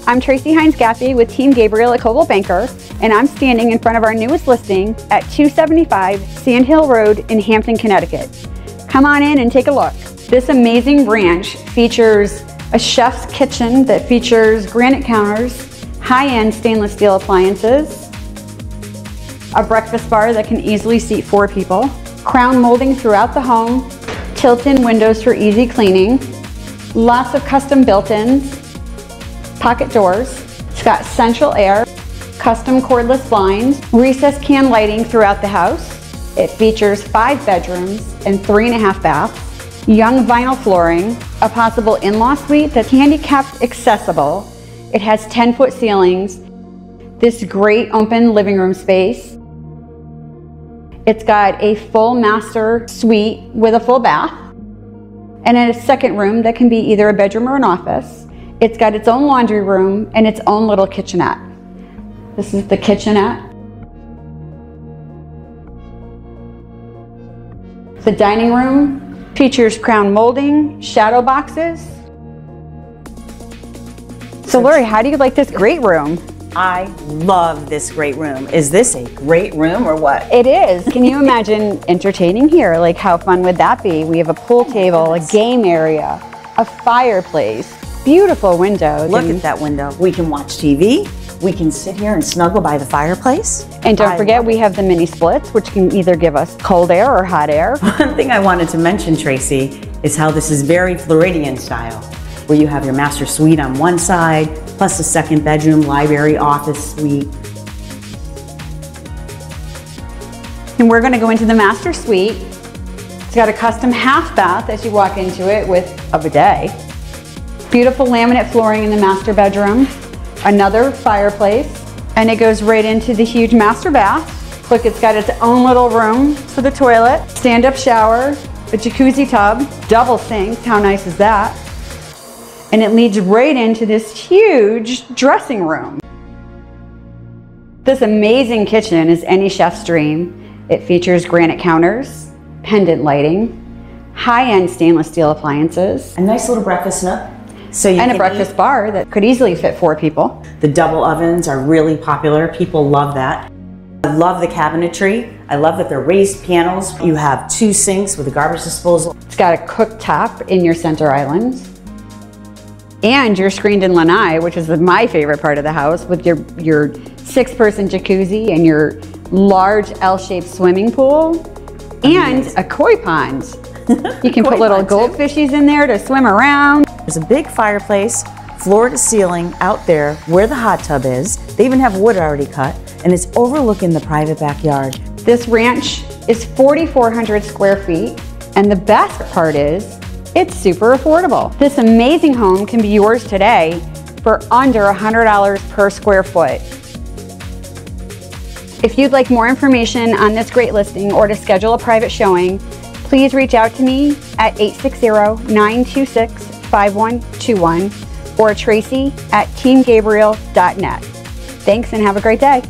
I'm Tracy Heinz with Team Gabriel at Coldwell Banker, and I'm standing in front of our newest listing at 275 Sand Hill Road in Hampton, Connecticut. Come on in and take a look. This amazing ranch features a chef's kitchen that features granite counters, high-end stainless steel appliances, a breakfast bar that can easily seat 4 people, crown molding throughout the home, tilt-in windows for easy cleaning, lots of custom built-ins, pocket doors. It's got central air, custom cordless blinds, recessed can lighting throughout the house. It features 5 bedrooms and 3.5 baths, young vinyl flooring, a possible in-law suite that's handicapped accessible. It has 10-foot ceilings, this great open living room space. It's got a full master suite with a full bath, and a second room that can be either a bedroom or an office. It's got its own laundry room and its own little kitchenette. This is the kitchenette. The dining room features crown molding, shadow boxes. So Lori, how do you like this great room? I love this great room. Is this a great room or what? It is. Can you imagine entertaining here? Like, how fun would that be? We have a pool table, a game area, a fireplace, beautiful window. Look at that window. We can watch TV. We can sit here and snuggle by the fireplace. And don't forget, we have the mini splits, which can either give us cold air or hot air. One thing I wanted to mention, Tracy, is how this is very Floridian style, where you have your master suite on one side, plus a second bedroom, library, office suite. And we're gonna go into the master suite. It's got a custom half bath as you walk into it with a bidet. Beautiful laminate flooring in the master bedroom, another fireplace, and it goes right into the huge master bath. Look, it's got its own little room for the toilet, stand-up shower, a jacuzzi tub, double sink. How nice is that? And it leads right into this huge dressing room. This amazing kitchen is any chef's dream. It features granite counters, pendant lighting, high-end stainless steel appliances, A nice little breakfast nook. and a breakfast bar that could easily fit 4 people. The double ovens are really popular. People love that. I love the cabinetry. I love that they're raised panels. You have 2 sinks with a garbage disposal. It's got a cooktop in your center island. And you're screened in lanai, which is my favorite part of the house, with your 6-person jacuzzi and your large L-shaped swimming pool and a koi pond. You can put little goldfishies in there to swim around. There's a big fireplace, floor to ceiling out there where the hot tub is. They even have wood already cut, and it's overlooking the private backyard. This ranch is 4,400 square feet, and the best part is it's super affordable. This amazing home can be yours today for under $100 per square foot. If you'd like more information on this great listing or to schedule a private showing, please reach out to me at 860-926-5121 or Tracy@teamgabriel.net. Thanks and have a great day.